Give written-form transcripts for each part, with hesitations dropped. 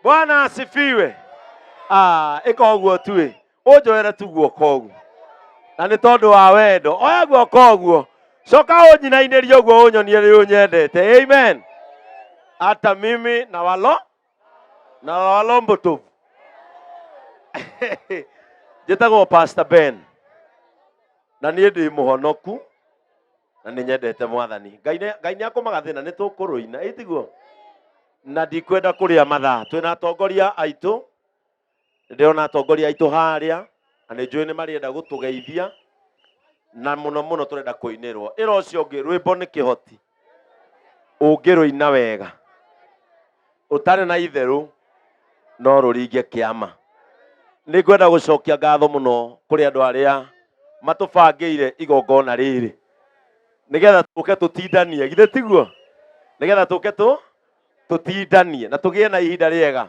Bwana asifiwe. Iko guo tu. Unjoera tu guoko guo. Na nĩ tondũ wa wendo. Oya guoko guo. Coka ũnyinainĩrie guo ũnyonie rĩ ũnyendete. Amen. Hata mimi na walo mbutu. Njĩtagwo Pastor Ben. Na niĩ ndĩ mũhonoku. Na nĩ nyendete Mwathani. Ngai nĩ akũmagathĩna nĩ tũkũrũina. Ĩtiguo. Na ndikwenda kũrĩa mathaa. Twĩna atongoria aitũ. Ndĩrona atongoria aitũ harĩa. Na nĩ njũĩ nĩ marĩenda gũtũgeithia. Na mũno tũrenda kũinĩrwo. Ĩra ũcio ũngĩ rwĩmbo nĩ kĩhoti. Ũngĩrũina wega. Ũtarĩ na itherũ no rũringe kĩama. Nĩ ngwenda gũcokia ngatho mũno kũrĩ andũ arĩa matũbangĩire igongona rĩrĩ. Nĩgetha tũke tũtindanie. Githĩ tiguo? Nĩgetha tũke tũtindanie na tũgĩe na ihinda rĩega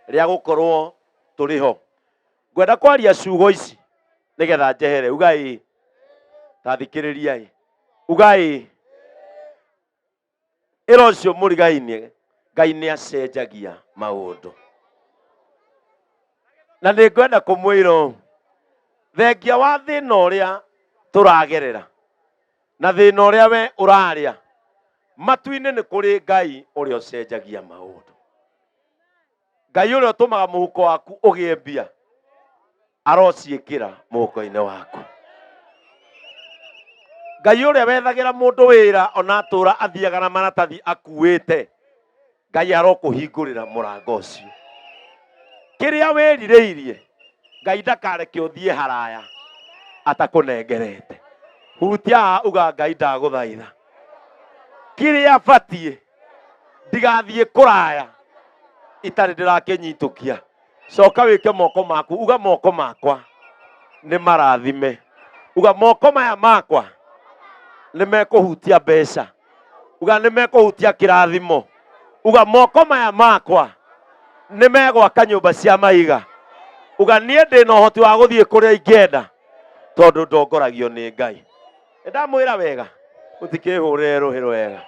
rĩa gũkorwo tũrĩ ho. Ngwenda kwaria ciugo ici nĩgetha njehere. Ugai tathikĩrĩriai. Ugai ĩra ũcio mũrigainie. Ngai nĩ acenjagia maũndũ. Na nĩ ngwenda kũmwĩra thengia wa thĩna ũrĩa tũragerera na thĩna ũrĩa we ũrarĩa matu-inĩ nĩ kũrĩ Ngai ũrĩa ũcenjagia maũndũ. Ngai ũrĩa ũtũmaga mũhuko waku ũgĩe mbia arociĩkĩra mũhuko-inĩ waku. Ngai ũrĩa wethagĩra mũndũ wĩra ona atũra athiaga na maratathi akuĩte. Ngai arokũhingũrĩra mũrango ũcio. Kĩrĩa wĩrirĩirie Ngai ndakareke ũthiĩ haraya atakũnengerete. Hutia uga Ngai ndagũthaitha. Kĩrĩa batiĩ ndigathiĩ kũraya itarĩ ndĩrakĩnyitũkia. Coka wĩke moko maku. Uga moko makwa nĩ marathime. Uga moko maya makwa nĩ mekũhutia mbeca. Uga nĩ mekũhutia kĩrathimo. Uga moko maya makwa nĩ megwaka nyũmba cia maiga. Uga niĩ ndĩ na ũhoti wa gũthiĩ kũrĩa ingĩenda tondũ ndongoragio nĩ Ngai. Ndamwĩra wega mũtikĩhũrĩre rũhĩ wega.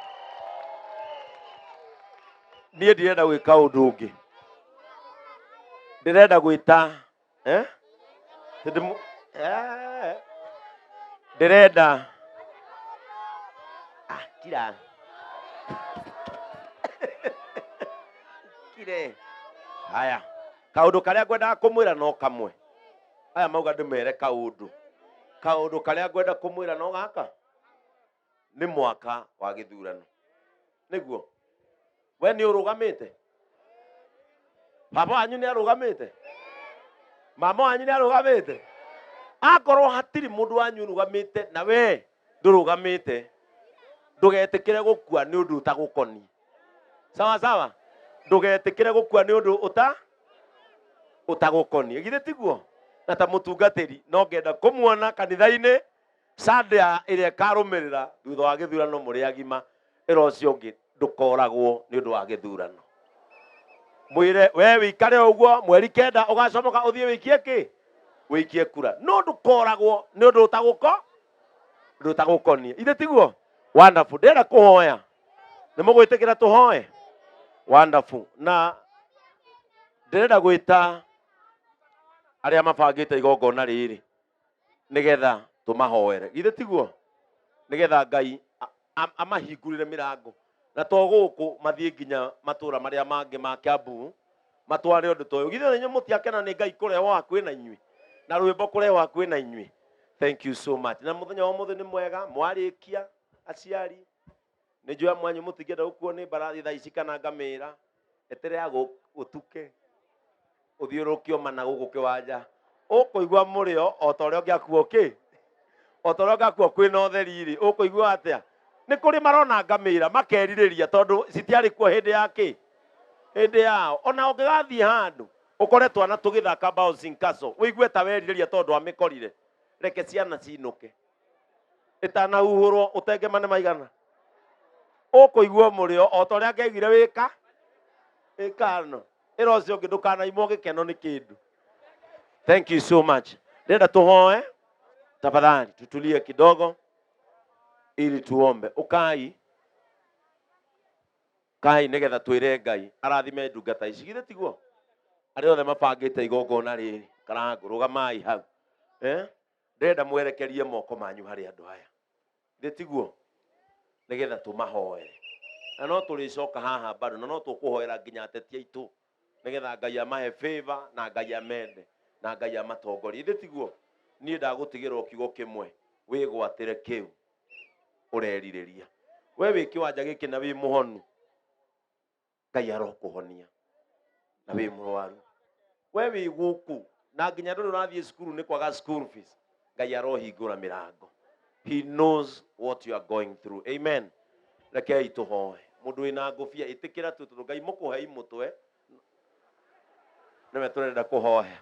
Niĩ ndirenda gwĩka ũndũ ũngĩ. Ndirenda gwĩta ndirenda kira kire haya kaũndũ karĩa ngwenda kũmwĩra no kamwe. Aya mauga ndĩmere kaũndũ karĩa ngwenda kũmwĩra no gaka. Nĩ mwaka wa gĩthurano. Nĩguo we nĩ ũrũgamĩte. Baba wanyu nĩ arũgamĩte. Mama wanyu nĩ arũgamĩte. Akorwo hatirĩ mũndũ wanyu ũrũgamĩte na we ndũrũgamĩte ndũgetĩkĩre gũkua nĩ ũndũ ũtagũkoniĩ. Sawa. Ndũgetĩkĩre gũkua nĩ ũndũ ũtagũkoniĩ. Githĩ tiguo? Na ta mũtungatĩri no ngenda kũmuona kanitha-inĩ Sunday ĩrĩa ĩkarũmĩrĩra thutha wa gĩthurano mũrĩ agima. Ĩra ũcio ũngĩ ndũkoragwo nĩ ũndũ wa gĩthurano. Mwĩre we wĩikare ũguo mweri 9 ũgacomoka ũthiĩ wĩikie kĩ? Wĩikie kura. No ndũkoragwo nĩ ũndũ ũtagũkoniĩ. Ithĩ tiguo? Wonderful. Ndĩrenda kũhoya. Nĩ mũgwĩtĩkĩra tũhoe? Wonderful. Na ndĩrenda gwĩta arĩa mabangĩte igongona rĩrĩ nĩgetha tũmahoere. Githĩ tiguo? Nĩgetha Ngai amahingũrĩre mĩrango. Na to gũkũ mathiĩ nginya matũra marĩa mangĩ ma Kiambu matware ũndũ toyo. Githĩ nĩ mũtiakena nĩ Ngai kũrehwo hakuhĩ na inyuĩ na rwĩmbo kũrehwo hakuhĩ na inyuĩ. Thank you so much. Na mũthenya wa mũthĩ nĩ mwega mwarĩkia aciari. Nĩ njũa mwanyu mũtingĩenda gũkuo nĩ mbarathi thaa ici kana ngamĩra. Eterera gũtuke ũthiũrũkio mana gũkũ kĩwanja. Ũkũigua mũrĩo o ta ũrĩa ũngĩakuo kĩ? O ta ũrĩa ũngĩakuo kwĩna ũtheri-rĩ. Ũkũigua atĩa? Nĩ kũrĩ marona ngamĩra makerirĩria tondũ citiarĩ kuo hĩndĩ ya kĩ? Hĩndĩ yao. Ona ũngĩgathiĩ handũ ũkore twana tũgĩthaka bouncing castle. Wĩigue ta werirĩria tondũ amĩkorire. Reke ciana cinũke. Ĩtanahuhũrwo ũtengemane maigana. Ũkũigua mũrĩo o ta ũrĩa angĩaiguire wĩkano. Ĩra ũcio ũngĩ ndũkanaimwo gĩkeno nĩ kĩndũ. Thank you so much. Ndĩrenda tũhoe. Tafadhali tutulie kidogo ili tuombe. Ukai kai nigetha twire Ngai arathime ndungata ici githe tiguo ari othe mabangite igongona riri kana rugamai hau ndenda mwerekerie moko manyu hari andu aya githe tiguo nigetha tumahoere na no turicoka haha bado na no tukuhoera nginya ateti aitu nigetha Ngai amahe favor na Ngai amende na Ngai amatongori githe tiguo nie ndagutigira kiugo kimwe wigwatire kiu ureririria we wi kiwanja giki na wi muhonu Ngai arokuhonia na wi murwaru we wi guku na nginya ndu urathie cukuru ni kwaga school fees Ngai arohingura mirango. He knows what you are going through. Amen. Rekei tuhoe mundu wina ngufia itikira tutu Ngai mukuhe imutwe niwe turenda kuhoya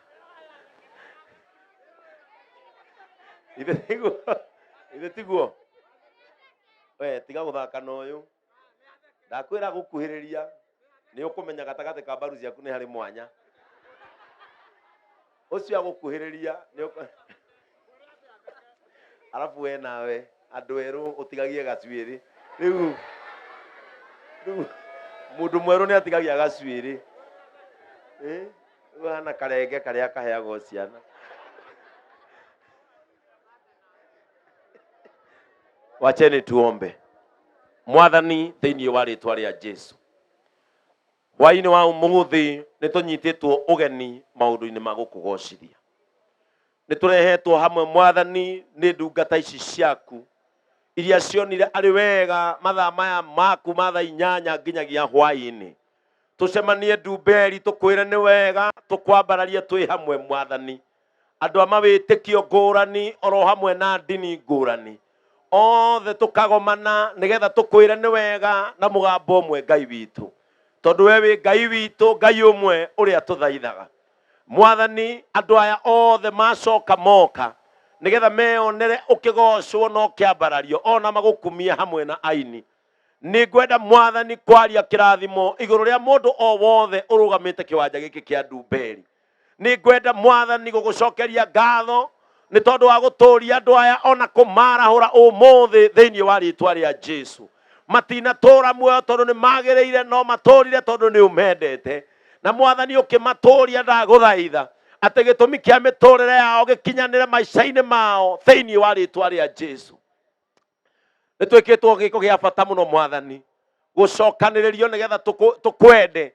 ithe tiguo we tiga guthaka na uyu ndakwira gukuhiriria ni ukumenya gatagati ka mbaru ciaku ni hari mwanya ucio agukuhiriria ni arafu we nawe andu eru utigagie gacuiri riu mundu mweru ni atigagia gacuiri wana karenge karia kaheagwo ciana wacheni tuombe. Mwathani thiini wa ritwa ria Jesu hwaini wa umuthi ni tunyititwo ugeni maundu-ini ma gukugocithia ni turehetwo hamwe Mwathani ni ndungata ici ciaku iria cionire ari wega mathaa maya maku mathaa 8 nginyagia hwaini tucemanie Ndumberi tukwire ni wega tukwambararie twi hamwe Mwathani andu amawitikio ngurani oro hamwe na ndini ngurani othe tukagomana nigetha tukwire ni wega na mugambo umwe Ngai witu tondu we wi Ngai witu Ngai umwe uria tuthaithaga Mwathani andu aya othe macoka moka nigetha meonere ukigocwo no kiambarario ona magukumia hamwe na aini ni ngwenda Mwathani kwaria kirathimo iguru ria mundu o wothe urugamite kiwanja giki kia Ndumberi ni ngwenda Mwathani gugucokeria ngatho ni tondu wa guturia andu aya ona kumarahura umuthi thiini wa ritwa ria Jesu matina tora muoyo tondu ni magiriire no maturire tondu ni umendete na Mwathani ukimaturia ndaguthaitha ati gitumi kia miturire yao gikinyanire maica-ini mao thiini wa ritwa ria Jesu ni twikitwo giko gia bata muno Mwathani gucokaniririo nigetha tukwende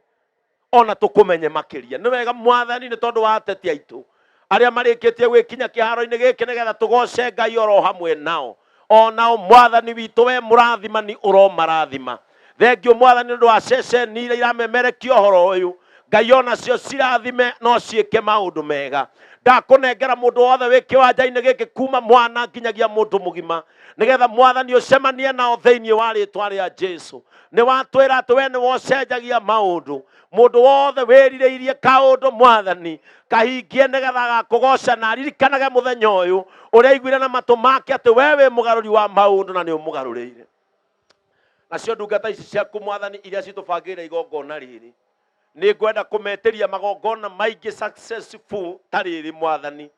ona tukumenye makiria ni wega Mwathani ni tondu wa ateti aitu aria marikitie gwikinya kiharo-ini giki nigetha tugoce Ngai oro hamwe nao onao Mwathani witu we murathimani uro marathima thengio Mwathani ndu wa ceceni iria iramemerekia uhoro uyu Ngai ona cio cirathime no ciike maundu mega ndakunengera mundu wothe wi kiwanja-ini giki kuma mwana nginyagia mundu mugima nigetha Mwathani ucemanie nao thiini wa ritwa ria Jesu ni watwira ati we ni wocenjagia maundu mundu wothe wiririirie kaundu Mwathani kahingie nigetha gakugoca na ririkanage muthenya uyu uria aiguire na matu make ati we wi mugaruri wa maundu na ni umugarurire nacio ndungata ici ciaku Mwathani iria citubangire igongona riri ni ngwenda kumetiria magongona maingi successful tariri Mwathani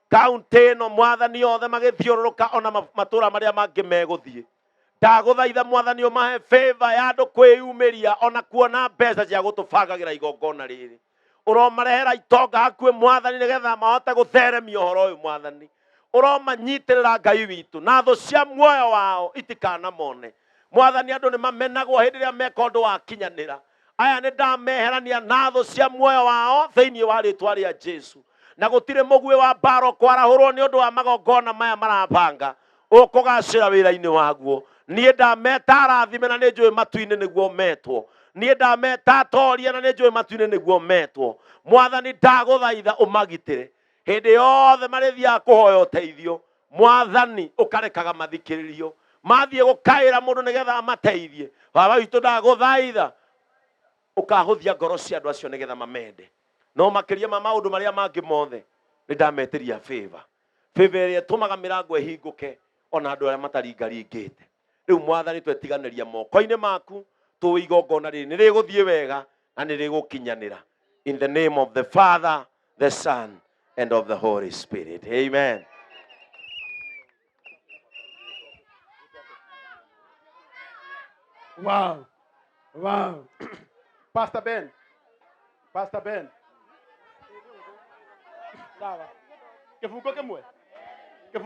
kaunti no Mwathani othe magithiururuka ona matura maria mangi meguthie ndaguthaitha Mwathani umahe favor ya andu kwiyumiria ona kuona mbeca cia gutubangagira igongona riri uromarehera itonga hakuhi Mwathani nigetha mahote gutheremia uhoro uyu Mwathani uromanyitirira Ngai witu na thu cia muoyo wao itikana mone Mwathani andu ni mamenagwo hindi ria meka undu wa kinyanira aya ni ndameherania na thu cia muoyo wao thiini wa ritwa ria Jesu na gutire mugwi wa mbaro kwarahurwo ni undu wa magongona maya marabanga ukugacira wira-ini waguo nie ndameta arathime na ni njui matu-ini niguo metwo nie ndameta atorie na ni njui matu-ini niguo metwo Mwathani ndaguthaitha umagitire hindi yothe marithia kuhoya uteithio Mwathani ukarekaga mathikiririo mathie gukaira mundu nigetha amateithie baba witu ndaguthaitha ukahuthia ngoro cia andu acio nigetha mamende no makiria ma maundu maria mangi mothe ni ndametiria favor iria tumaga mirango ihinguke ona andu aria mataringaringite riu Mwathani twetiganiria moko-ini maku tu igongona riri ni riguthie wega na ni rigukinyanira in the name of the Father, the Son and of the Holy Spirit. Amen. Wow. Wow. Pastor Ben. Pastor Ben. Sawa. Kifungo kimwe.